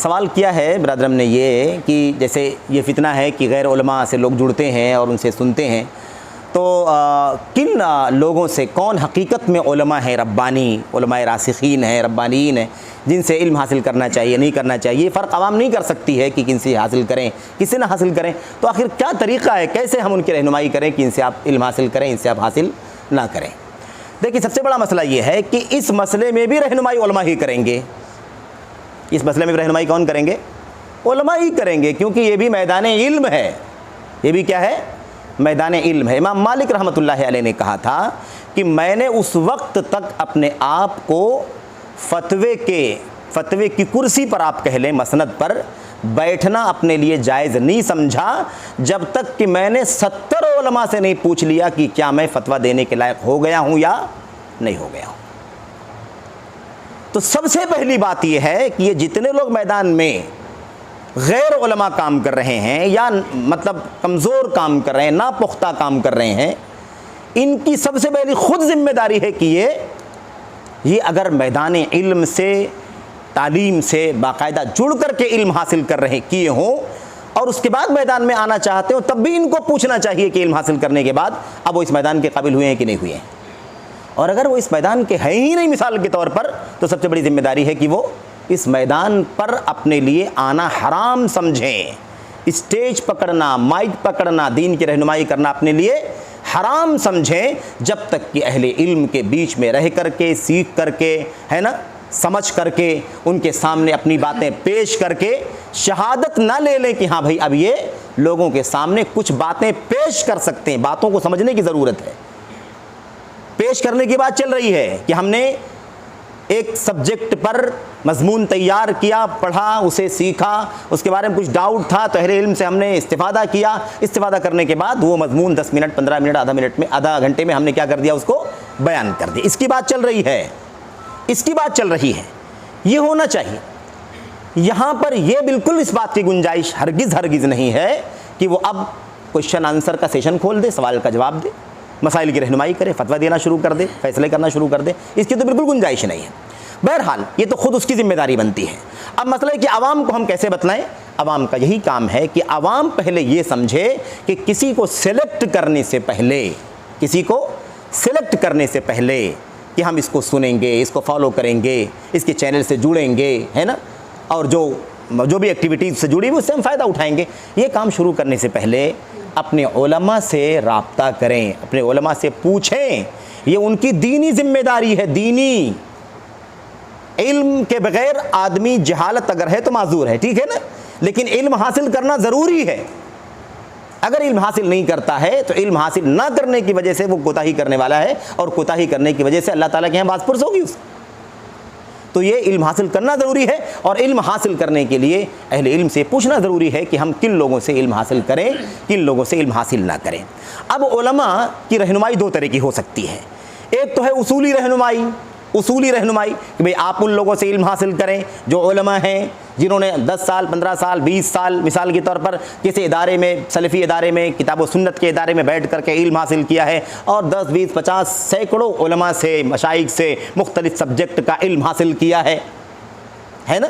सवाल किया है ब्रदरम ने ये कि जैसे ये फितना है कि गैर उलमा से लोग जुड़ते हैं और उनसे सुनते हैं, तो किन लोगों से, कौन हकीकत में उलमा है रब्बानी, उलमाए रासिखीन हैं, रब्बानीन हैं, जिनसे इल्म हासिल करना चाहिए, नहीं करना चाहिए। ये फ़र्क आवाम नहीं कर सकती है कि किनसे हासिल करें, किससे ना हासिल करें। तो आखिर क्या तरीक़ा है, कैसे हम उनकी रहनुमाई करें कि इनसे आप इल्म हासिल करें, इनसे आप हासिल ना करें। देखिए, सबसे बड़ा मसला ये है कि इस मसले में भी रहनुमाई उलमा ही करेंगे। इस मसले में भी रहनुमाई कौन करेंगे? उलमा ही करेंगे, क्योंकि ये भी मैदान इल्म है। ये भी क्या है? मैदान इल्म है। इमाम मालिक रहमतुल्लाह अलैह ने कहा था कि मैंने उस वक्त तक अपने आप को फतवे की कुर्सी पर, आप कह लें मसनद पर, बैठना अपने लिए जायज़ नहीं समझा जब तक कि मैंने 70 उलमा से नहीं पूछ लिया कि क्या मैं फतवा देने के लायक हो गया हूँ या नहीं हो गया हूँ। तो सबसे पहली बात यह है कि ये जितने लोग मैदान में गैर उलमा काम कर रहे हैं या मतलब कमज़ोर काम कर रहे हैं, नापुख्ता काम कर रहे हैं, इनकी सबसे पहली ख़ुद ज़िम्मेदारी है कि ये अगर मैदान इल्म से, तालीम से बाकायदा जुड़ कर के इल्म हासिल कर रहे किए हों और उसके बाद मैदान में आना चाहते हो, तब भी इनको पूछना चाहिए कि इल्म हासिल करने के बाद अब वो इस मैदान के काबिल हुए हैं कि नहीं हुए हैं। और अगर वो इस मैदान के हैं ही नहीं मिसाल के तौर पर, तो सबसे बड़ी ज़िम्मेदारी है कि वो इस मैदान पर अपने लिए आना हराम समझें। स्टेज पकड़ना, माइक पकड़ना, दीन की रहनुमाई करना अपने लिए हराम समझें, जब तक कि अहले इल्म के बीच में रह करके, सीख करके, है ना, समझ करके, उनके सामने अपनी बातें पेश करके शहादत ना ले लें कि हाँ भाई अब ये लोगों के सामने कुछ बातें पेश कर सकते हैं। बातों को समझने की ज़रूरत है। पेश करने की बात चल रही है कि हमने एक सब्जेक्ट पर मज़मून तैयार किया, पढ़ा, उसे सीखा, उसके बारे में कुछ डाउट था तो अहले इल्म से हमने इस्तिफ़ादा किया। इस्तिफ़ादा करने के बाद वो मज़मून 10 मिनट, 15 मिनट, आधा घंटे में हमने क्या कर दिया, उसको बयान कर दिया। इसकी बात चल रही है, इसकी बात चल रही है। ये होना चाहिए। यहाँ पर ये बिल्कुल इस बात की गुंजाइश हरगिज़ नहीं है कि वो अब क्वेश्चन आंसर का सेशन खोल दे, सवाल का जवाब दे, मसाइल की रहनुमाई करे, फतवा देना शुरू कर दे, फैसले करना शुरू कर दे। इसकी तो बिल्कुल गुंजाइश नहीं है। बहरहाल ये तो खुद उसकी जिम्मेदारी बनती है। अब मसला है कि आवाम को हम कैसे बतलाएं। आवाम का यही काम है कि आवाम पहले ये समझे कि किसी को सिलेक्ट करने से पहले कि हम इसको सुनेंगे, इसको फॉलो करेंगे, इसके चैनल से जुड़ेंगे, है ना, और जो भी एक्टिविटीज़ से जुड़ी हुई उससे हम फ़ायदा उठाएंगे। ये काम शुरू करने से पहले अपने उलमा से राब्ता करें, अपने उलमा से पूछें। ये उनकी दीनी जिम्मेदारी है। दीनी इल्म के बगैर आदमी जहालत अगर है तो माजूर है, ठीक है ना, लेकिन इल्म हासिल करना ज़रूरी है। अगर इल्म हासिल नहीं करता है तो इल्म हासिल ना करने की वजह से वो कोताही करने वाला है और कोताही करने की वजह से अल्लाह ताला के यहाँ बाज़पुरस होगी उसकी। तो ये इल्म हासिल करना ज़रूरी है और इल्म हासिल करने के लिए अहले इल्म से पूछना ज़रूरी है कि हम किन लोगों से इल्म हासिल करें, किन लोगों से इल्म हासिल ना करें। अब उलमा की रहनुमाई दो तरह की हो सकती है। एक तो है उसूली रहनुमाई कि भाई आप उन लोगों से इल्म हासिल करें जो उलमा हैं, जिन्होंने 10 साल, 15 साल, 20 साल मिसाल के तौर पर किसी इदारे में, सलफ़ी इदारे में, किताब व सुन्नत के इदारे में बैठ करके इल्म हासिल किया है और 10, 20, 50 सैकड़ों उलमा से, मशाइख से मुख्तलिफ सब्जेक्ट का इल्म हासिल किया है ना।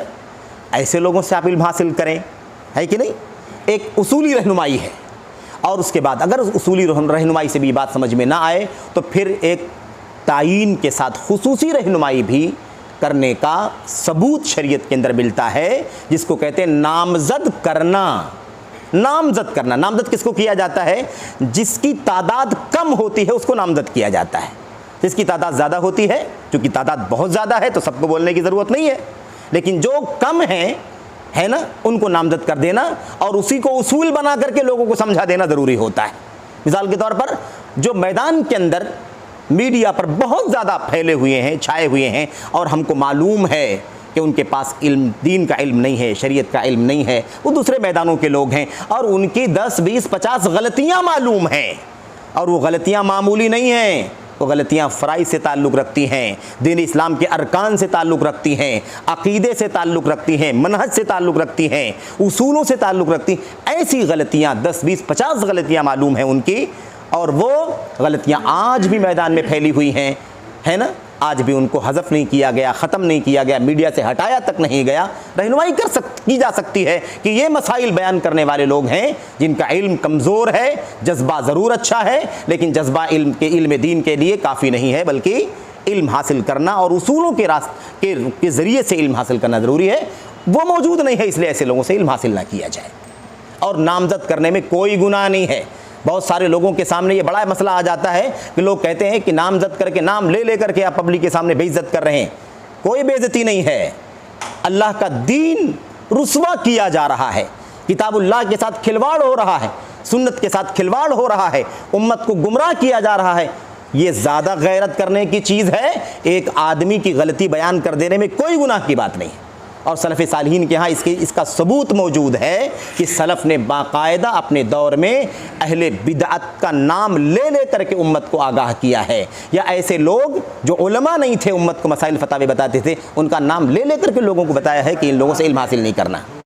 ऐसे लोगों से आप इल्म हासिल करें, है कि नहीं। एक उसूली रहनुमाई है। और उसके बाद अगर उसूली रहनुमाई से भी बात समझ में ना आए तो फिर एक तायीन के साथ खुसूसी रहनुमाई भी करने का सबूत शरीयत के अंदर मिलता है, जिसको कहते हैं नामज़द करना। नामज़द किसको किया जाता है? जिसकी तादाद कम होती है उसको नामज़द किया जाता है। जिसकी तादाद ज़्यादा होती है, क्योंकि तादाद बहुत ज़्यादा है तो सबको बोलने की ज़रूरत नहीं है, लेकिन जो कम है ना, उनको नामज़द कर देना और उसी को उसूल बना करके लोगों को समझा देना ज़रूरी होता है। मिसाल के तौर पर जो मैदान के अंदर मीडिया पर बहुत ज़्यादा फैले हुए हैं, छाए हुए हैं और हमको मालूम है कि उनके पास इल्म, दीन का इल्म नहीं है, शरीयत का इल्म नहीं है, वो दूसरे मैदानों के लोग हैं और उनकी 10, 20, 50 गलतियाँ मालूम हैं और वो गलतियाँ मामूली नहीं हैं। वो गलतियाँ फ़राइज़ से ताल्लुक़ रखती हैं, दीन इस्लाम के अरकान से ताल्लुक़ रखती हैं, अक़ीदे से ताल्लुक़ रखती हैं, मनहज से ताल्लुक़ रखती हैं, उसूलों से ताल्लुक़ रखती हैं। ऐसी गलतियाँ 10, 20, 50 गलतियाँ मालूम हैं उनकी और वो गलतियाँ आज भी मैदान में फैली हुई हैं, है ना। आज भी उनको हज़फ नहीं किया गया, ख़त्म नहीं किया गया, मीडिया से हटाया तक नहीं गया। रहनुमाई की जा सकती है कि ये मसाइल बयान करने वाले लोग हैं जिनका इल्म कमज़ोर है, जज्बा ज़रूर अच्छा है, लेकिन जज्बा इल्म दीन के लिए काफ़ी नहीं है, बल्कि इल्म हासिल करना और उसूलों के रास्ते के ज़रिए से इल्म हासिल करना ज़रूरी है। वो मौजूद नहीं है, इसलिए ऐसे लोगों से इल्म हासिल ना किया जाए। और नामज़द करने में कोई गुनाह नहीं है। बहुत सारे लोगों के सामने ये बड़ा मसला आ जाता है कि लोग कहते हैं कि नामज़द करके, नाम ले लेकर के आप पब्लिक के सामने बेइज्जत कर रहे हैं। कोई बेइज्जती नहीं है। अल्लाह का दीन रुस्वा किया जा रहा है, किताबुल्लाह के साथ खिलवाड़ हो रहा है, सुन्नत के साथ खिलवाड़ हो रहा है, उम्मत को गुमराह किया जा रहा है। ये ज़्यादा गैरत करने की चीज़ है। एक आदमी की गलती बयान कर देने में कोई गुनाह की बात नहीं है। और सलफ़ सालिहीन के यहाँ इसका सबूत मौजूद है कि सलफ़ ने बाकायदा अपने दौर में अहले बिदअत का नाम ले ले करके उम्मत को आगाह किया है। या ऐसे लोग जो उलमा नहीं थे, उम्मत को मसाइल फतावे बताते थे, उनका नाम ले ले करके लोगों को बताया है कि इन लोगों से इल्म हासिल नहीं करना।